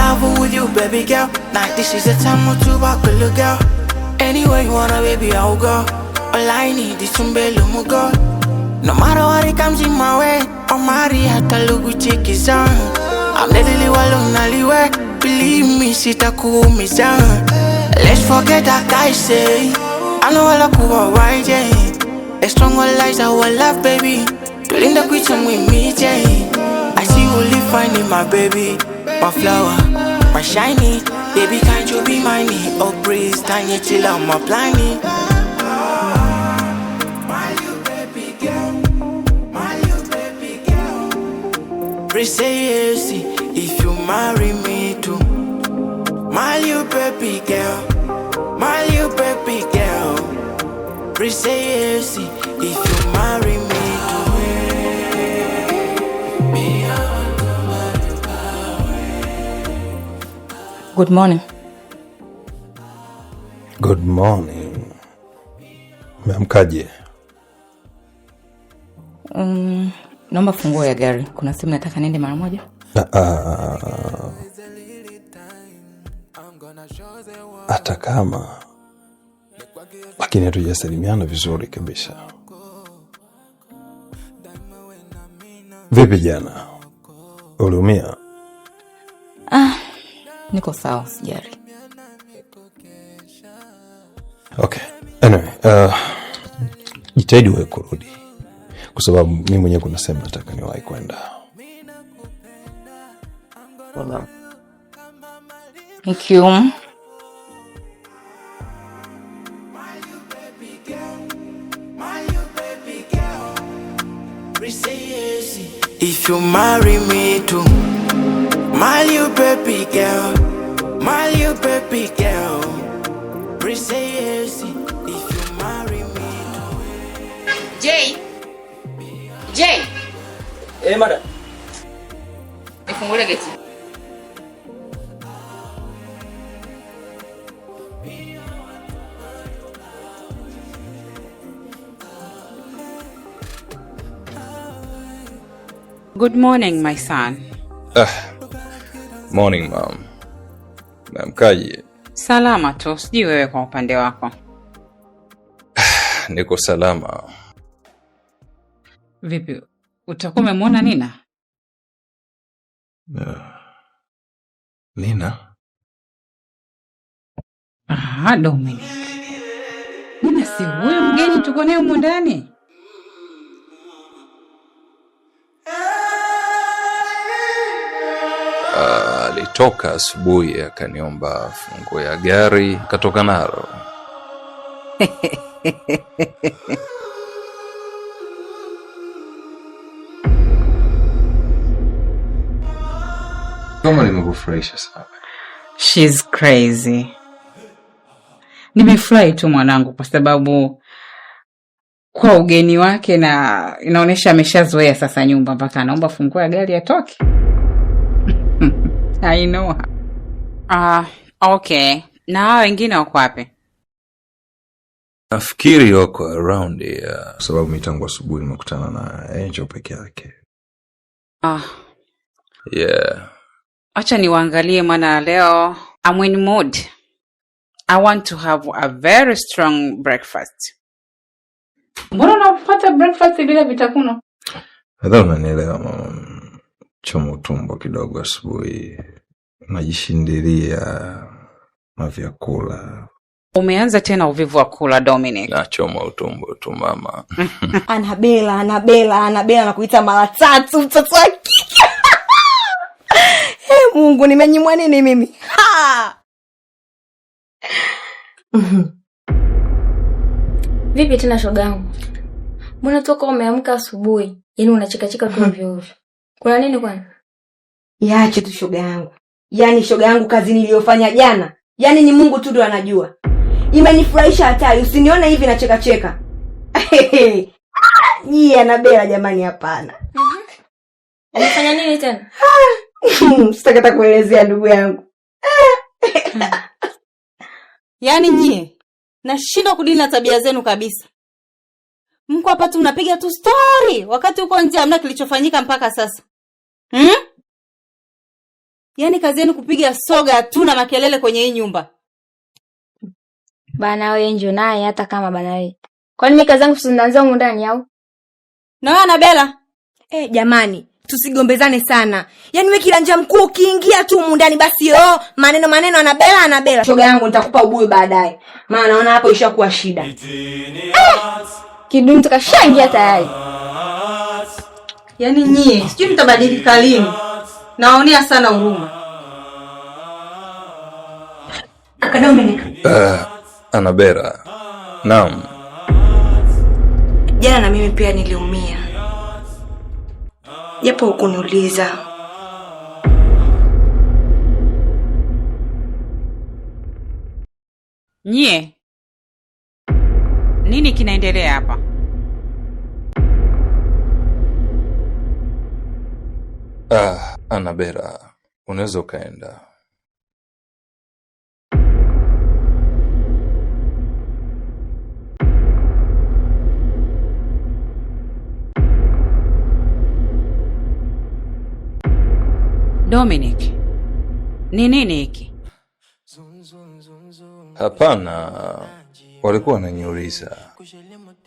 love with you, baby girl. Now this is the time to walk a little girl. Anywhere you wanna, baby, I'll go. All I need is some bello, girl. No matter what it comes in my way, I'm married at a look with chickens on. I'm literally alone, alleyway. Believe me, sit a cool me down. Let's forget that guy say. I know all I could right, yeah. A stronger lies our love, baby. To in the kitchen with me, Jay. I see you only finding my baby. My flower, my shiny. Baby, can't you be mine? Oh, breeze, tiny chill on my blindy. Say yes if you marry me too. My little baby girl, my little baby girl. Say yes if you marry me too. Good morning. Good morning. Umeamkaje? Naomba funguo ya gari. Kuna simu nataka niende mara moja. Hata kama. Lakini hatujasalimiana vizuri kabisa. Vipi jana? Uliumia? Niko sawa, sijari. Okay. Anyway, jitahidi wewe kurudi. Kwa sababu mimi mwenyewe kuna sehemu nataka niwahi kwenda. Thank you. If you marry me too, my little baby girl, my little baby girl. Say yes if you marry me too. Jay. Madam. Nifungule geti. Good morning, my son. Morning, mom. Naamkaje? Salama tu, sijui wewe kwa upande wako. Niko salama. Vipi? Utakuwa umemwona Nina? Nina? Dominic. Nina si huyo mgeni tuko naye huko ndani? Alitoka asubuhi akaniomba funguo ya gari, katoka nalo. Kama nimekufurahisha sana. She's crazy. Nimefurahi tu mwanangu kwa sababu kwa ugeni wake na inaonesha ameshazoea sasa nyumba mpaka anaomba funguo ya gari atoke. I know. Okay. Na wengine wako wapi? Nafikiri wako around here. Kwa sababu mitangu asubuhi nimekutana na Angel peke yake. Yeah. Acha niwaangalie maana leo I'm in mood. I want to have a very strong breakfast. Mbona unapata breakfast bila vitafuno? Hadha unanielewa mama. Chomo tumbo kidogo asubuhi. Najishindilia mavyakula. Umeanza tena uvivu wa kula, Dominic. Na chomo utumbo tu mama. Anabela na kuita mara 3 mtoto wake. Mungu nimenyimwa nini mimi? Vipi tena shogangu? Mbona toka umeamka asubuhi? Yaani unacheka-cheka tu ovyo. Kuna nini kwani? Yaache tu shogangu. Yaani shogangu kazi niliyofanya jana. Yaani ni Mungu tu ndo anajua. Imenifurahisha hatari. Usinione hivi nacheka-cheka. Anabela jamani hapana. Unafanya nini tena? Sitakata kuelezea ndugu yangu. Yaani nyie nashindwa kudili na tabia zenu kabisa. Mko hapa tu mnapiga tu story wakati uko nje hamna kilichofanyika mpaka sasa. Yaani kazi yenu kupiga soga tu na makelele kwenye hii nyumba. Bana wewe njo naye hata kama bana wewe. Kwani mimi kazi yangu tunaanza huko ndani au? Na wewe Anabela? Jamani, tusigombezane sana. Yaani wewe kilanja mkuu ukiingia tu huko ndani basi maneno Anabela. Shoga yangu nitakupa ubuyu baadaye. Maana naona hapo ishakuwa shida. Kidumu tukashangia tayari. Yaani nyie, sijui mtabadilika lini. Naonea sana huruma. Kaka Dominic. Anabela. Naam. Jana na mimi pia niliumia. Japo hukuniuliza. Nyie, nini kinaendelea hapa? Anabela, unaweza ukaenda. Dominic, ni nini hiki? Hapana, walikuwa wananiuliza.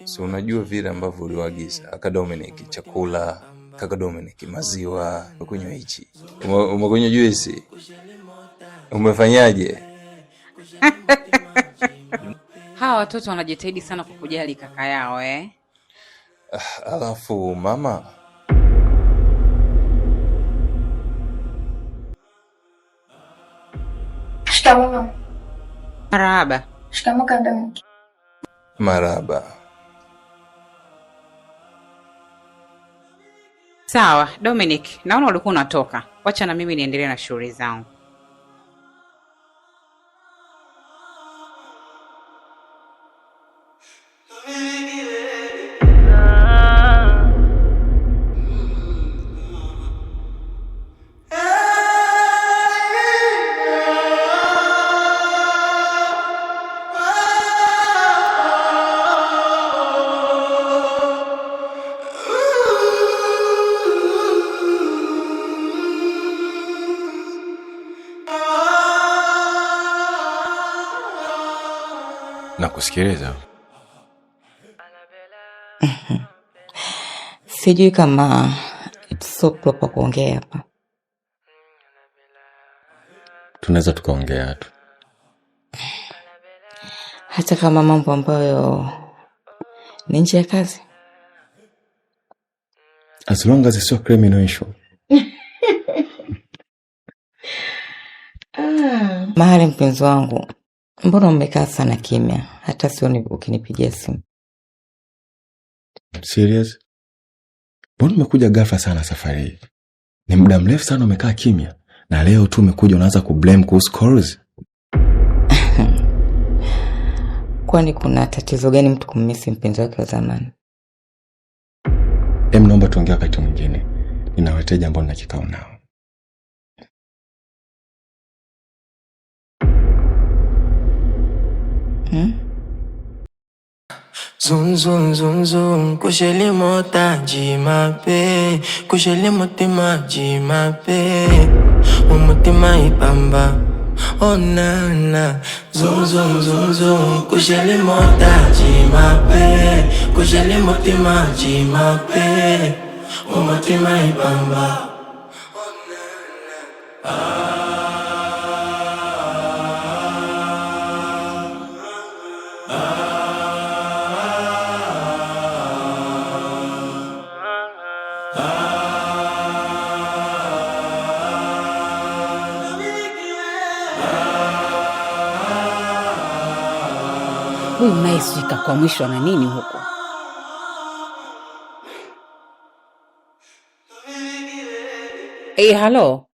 Si unajua vile ambavyo uliwaagiza kaka Dominic chakula, kaka Dominic maziwa, umekunywa hichi. Umekunywa juisi. Umefanyaje? Hawa watoto wanajitahidi sana kukujali kaka yao Alafu mama, Shikamoo. Marahaba. Shikamoo kaka Dominic. maraba. Sawa, Dominic, naona ulikuwa unatoka. Wacha na mimi niendelee na shughuli zangu. Na kusikiliza. Sijui kama it's so proper kuongea hapa. Tunaweza tukaongea tu. Hata kama mambo ambayo ni nje ya kazi. As long as it's so criminal issue. Mahali mpenzi wangu, mbona umekaa sana kimya? Hata sioni ukinipigia simu. Serious? Mbona umekuja ghafla sana safari hii? Ni muda mrefu sana umekaa kimya. Na leo tu umekuja unaanza kublame kuhusu calls. Kwani kuna tatizo gani mtu kummisi mpenzi wake wa zamani? Naomba tuongee wakati mwingine. Nina wateja ambao nina kikao nao. Zun zun zun zun kusheli mota jimape kusheli mutima jimape umutima ipamba oh nana zun zun zun zun kusheli mota jimape kusheli mutima jimape umutima ipamba oh nana Huyu naisika kwa mwisho na nini huko? Hello.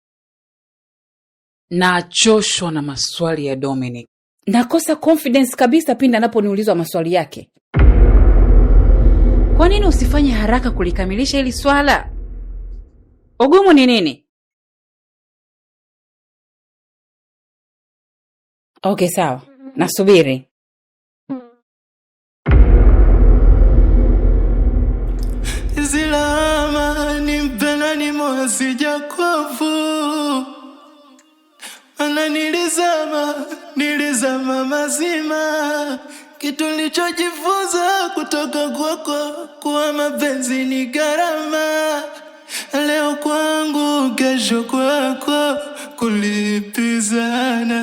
Nachoshwa na maswali ya Dominic. Nakosa confidence kabisa pindi anaponiulizwa maswali yake. Kwa nini usifanye haraka kulikamilisha hili swala? Ugumu ni nini? Okay, sawa. Nasubiri. Zilama ni mpena ni moyo sijakofu Mana nilizama mazima. Kitu nilichojifunza kutoka kwako, kuwa mapenzi ni gharama. Leo kwangu, kesho kwako, kulipizana.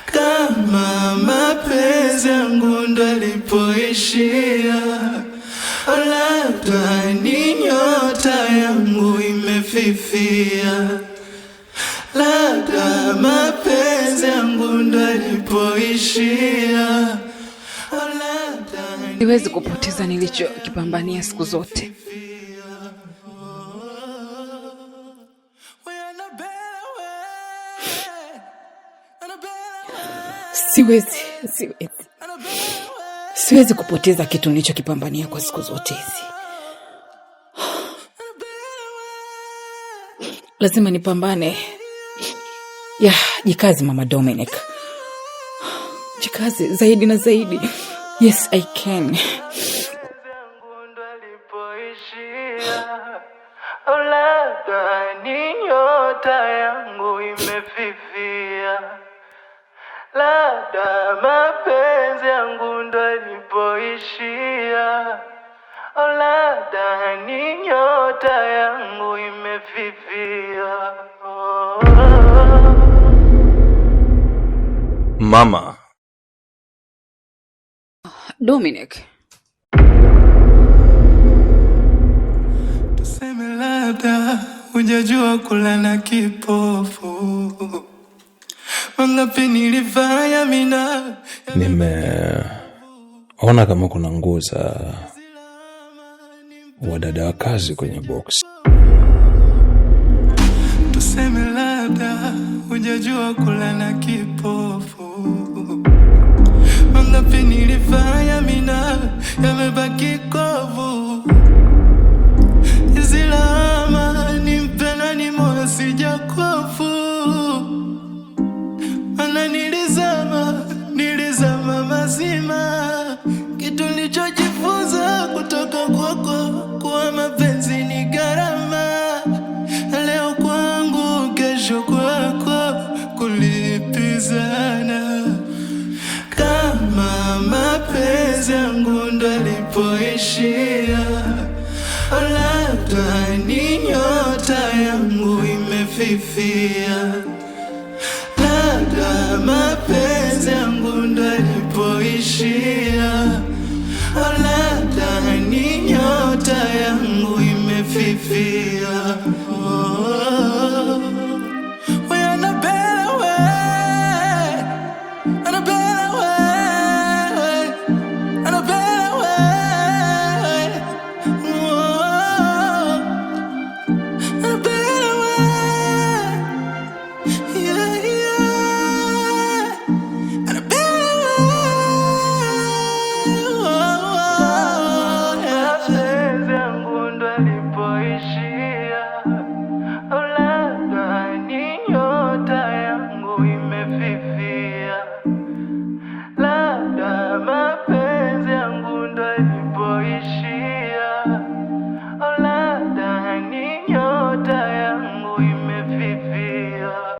Kama mapenzi yangu ndo yalipoishia, labda ni nyota yangu imefifia. Labda mapenzi yangu ndo yalipoishia. Siwezi kupoteza nilichokipambania siku zote. Siwezi kupoteza kitu nilichokipambania kwa siku zote hizi. Lazima nipambane. Jikazi Mama Dominic. Jikazi zaidi na zaidi. Yes, I can. Labda ni nyota yangu imefifia. Labda mapenzi yangu ndo yalipoishia. Labda ni nyota yangu imefifia. Mama. Dominic. Tuseme labda hujajua kula na kipofu. Mangapi nilifanya mina. Nimeona kama kuna nguo za wadada wa kazi kwenye box. Tuseme labda hujajua kula na kipofu. Mangapi nilifanya mina, yamebaki kovu. Zilama nimpenda ni moyo sijakofu. Mana nilizama mazima. Kitu nilichojifunza kutoka kwako, kuwa mapenzi ni gharama. Leo kwangu, kesho kwako, kulipizana. Kama mapenzi yangu ndo yalipoishia, labda ni nyota yangu imefifia.